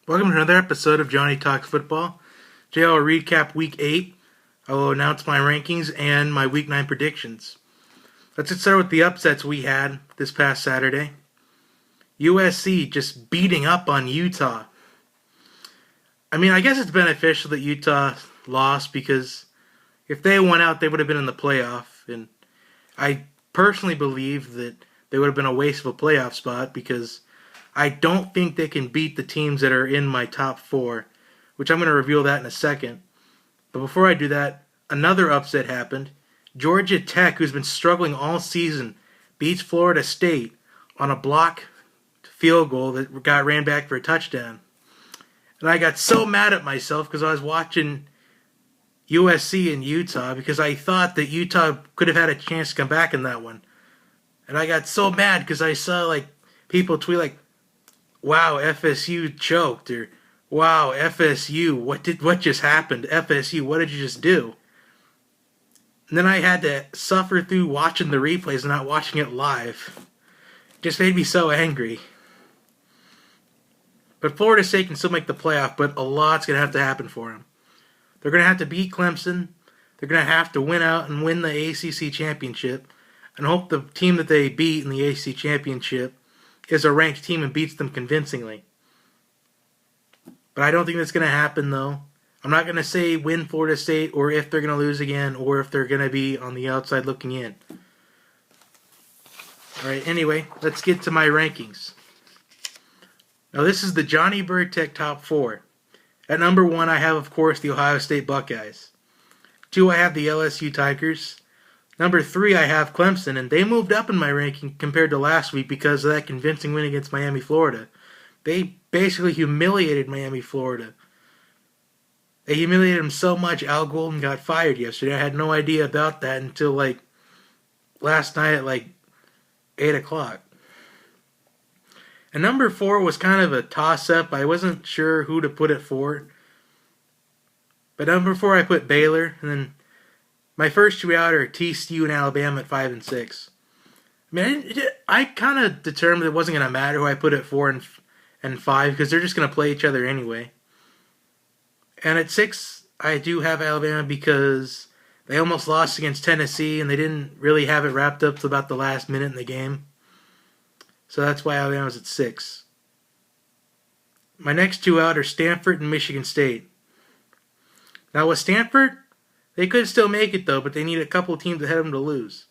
Welcome to another episode of Johnny Talks Football. Today I'll recap Week 8. I will announce my rankings and my Week 9 predictions. Let's get started with the upsets we had this past Saturday. USC just beating up on Utah. I guess it's beneficial that Utah lost because if they won out, they would have been in the playoff. And I personally believe that they would have been a waste of a playoff spot because I don't think they can beat the teams that are in my top 4, which I'm going to reveal that in a second. But before I do that, another upset happened. Georgia Tech, who's been struggling all season, beats Florida State on a block field goal that got ran back for a touchdown. And I got so mad at myself because I was watching USC and Utah because I thought that Utah could have had a chance to come back in that one. And I got so mad because I saw people tweet wow, FSU choked, or wow, FSU, what just happened? FSU, what did you just do? And then I had to suffer through watching the replays and not watching it live. It just made me so angry. But Florida State can still make the playoff, but a lot's going to have to happen for them. They're going to have to beat Clemson. They're going to have to win out and win the ACC championship, and hope the team that they beat in the ACC championship is a ranked team and beats them convincingly. But I don't think that's going to happen, though. I'm not going to say win Florida State or if they're going to lose again or if they're going to be on the outside looking in. Alright, anyway, let's get to my rankings. Now this is the Johnny Bird Tech top 4. At number 1, I have, of course, the Ohio State Buckeyes. 2, I have the LSU Tigers. Number 3, I have Clemson, and they moved up in my ranking compared to last week because of that convincing win against Miami, Florida. They basically humiliated Miami, Florida. They humiliated them so much, Al Golden got fired yesterday. I had no idea about that until last night at 8 o'clock. And number 4 was kind of a toss-up. I wasn't sure who to put it for. But number 4, I put Baylor, and then my first 2 out are TCU and Alabama at 5 and 6. I kind of determined it wasn't going to matter who I put at 4 and 5 because they're just going to play each other anyway. And at 6, I do have Alabama because they almost lost against Tennessee and they didn't really have it wrapped up to about the last minute in the game. So that's why Alabama's at 6. My next 2 out are Stanford and Michigan State. Now with Stanford, they could still make it, though, but they need a couple of teams ahead of them to lose.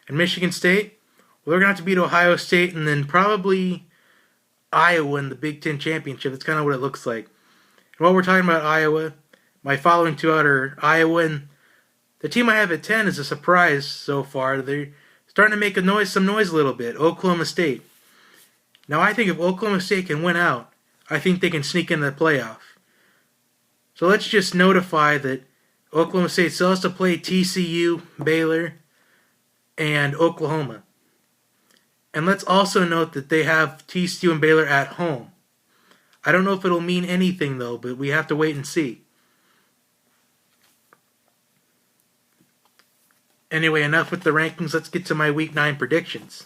And Michigan State, well, they're going to have to beat Ohio State and then probably Iowa in the Big Ten Championship. That's kind of what it looks like. And while we're talking about Iowa, my following 2 out are Iowa, and the team I have at 10 is a surprise so far. They're starting to make some noise a little bit, Oklahoma State. Now, I think if Oklahoma State can win out, I think they can sneak into the playoff. So let's just notify that Oklahoma State still has to play TCU, Baylor, and Oklahoma. And let's also note that they have TCU and Baylor at home. I don't know if it'll mean anything, though, but we have to wait and see. Anyway, enough with the rankings. Let's get to my Week 9 predictions.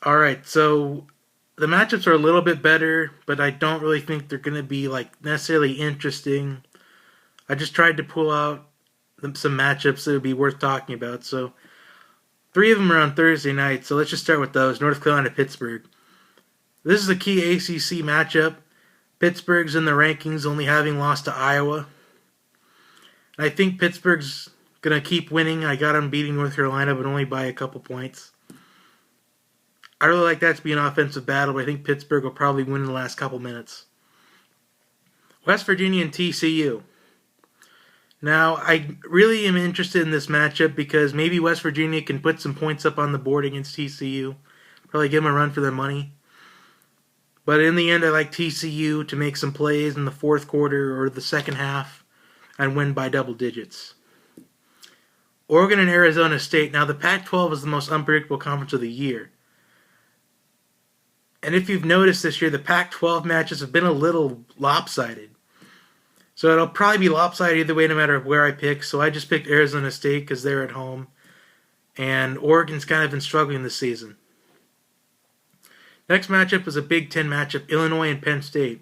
Alright, so the matchups are a little bit better, but I don't really think they're going to be necessarily interesting. I just tried to pull out some matchups that would be worth talking about. So 3 of them are on Thursday night, so let's just start with those. North Carolina, Pittsburgh. This is a key ACC matchup. Pittsburgh's in the rankings, only having lost to Iowa. And I think Pittsburgh's going to keep winning. I got them beating North Carolina, but only by a couple points. I really like that to be an offensive battle, but I think Pittsburgh will probably win in the last couple minutes. West Virginia and TCU. Now, I really am interested in this matchup because maybe West Virginia can put some points up on the board against TCU. Probably give them a run for their money. But in the end, I like TCU to make some plays in the fourth quarter or the second half and win by double digits. Oregon and Arizona State. Now, the Pac-12 is the most unpredictable conference of the year. And if you've noticed this year, the Pac-12 matches have been a little lopsided. So it'll probably be lopsided either way no matter where I pick. So I just picked Arizona State because they're at home. And Oregon's kind of been struggling this season. Next matchup is a Big Ten matchup, Illinois and Penn State.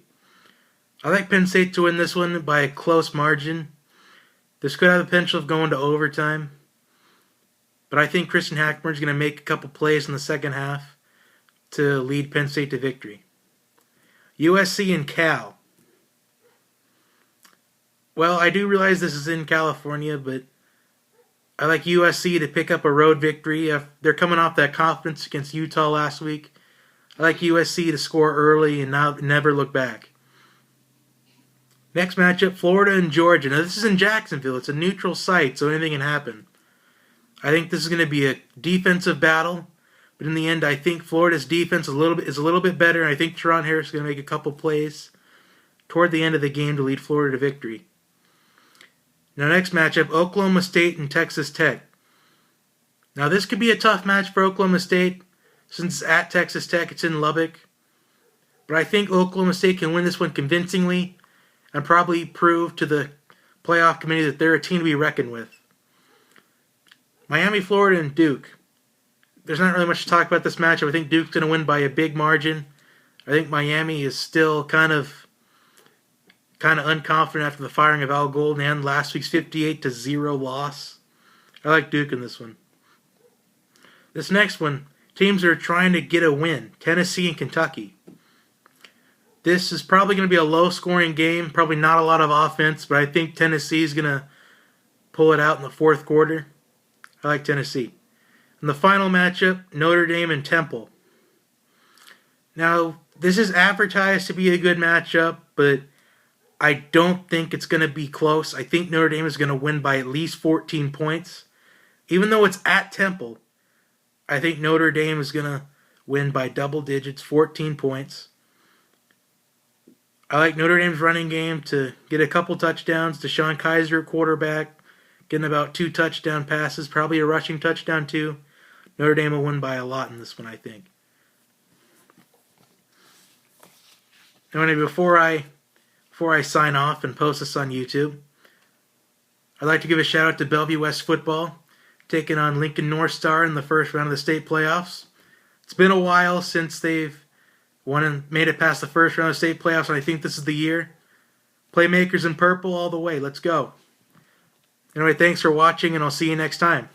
I like Penn State to win this one by a close margin. This could have the potential of going to overtime. But I think Christian Hackmer is going to make a couple plays in the second half to lead Penn State to victory. USC and Cal. Well, I do realize this is in California, but I like USC to pick up a road victory. They're coming off that confidence against Utah last week. I like USC to score early and never look back. Next matchup, Florida and Georgia. Now, this is in Jacksonville. It's a neutral site, so anything can happen. I think this is going to be a defensive battle, but in the end, I think Florida's defense is a little bit better, and I think Teron Harris is going to make a couple plays toward the end of the game to lead Florida to victory. Now, next matchup, Oklahoma State and Texas Tech. Now, this could be a tough match for Oklahoma State since it's at Texas Tech. It's in Lubbock. But I think Oklahoma State can win this one convincingly and probably prove to the playoff committee that they're a team to be reckoned with. Miami, Florida, and Duke. There's not really much to talk about this matchup. I think Duke's going to win by a big margin. I think Miami is still kind of unconfident after the firing of Al Golden and last week's 58-0 loss. I like Duke in this one. This next one, teams are trying to get a win. Tennessee and Kentucky. This is probably going to be a low-scoring game. Probably not a lot of offense, but I think Tennessee is going to pull it out in the fourth quarter. I like Tennessee. And the final matchup, Notre Dame and Temple. Now, this is advertised to be a good matchup, but I don't think it's going to be close. I think Notre Dame is going to win by at least 14 points. Even though it's at Temple, I think Notre Dame is going to win by double digits, 14 points. I like Notre Dame's running game to get a couple touchdowns. DeShone Kizer, quarterback, getting about 2 touchdown passes, probably a rushing touchdown too. Notre Dame will win by a lot in this one, I think. And before I sign off and post this on YouTube, I'd like to give a shout out to Bellevue West football, taking on Lincoln North Star in the first round of the state playoffs. It's been a while since they've won and made it past the first round of state playoffs, and I think this is the year. Playmakers in purple all the way. Let's go. Anyway, thanks for watching, and I'll see you next time.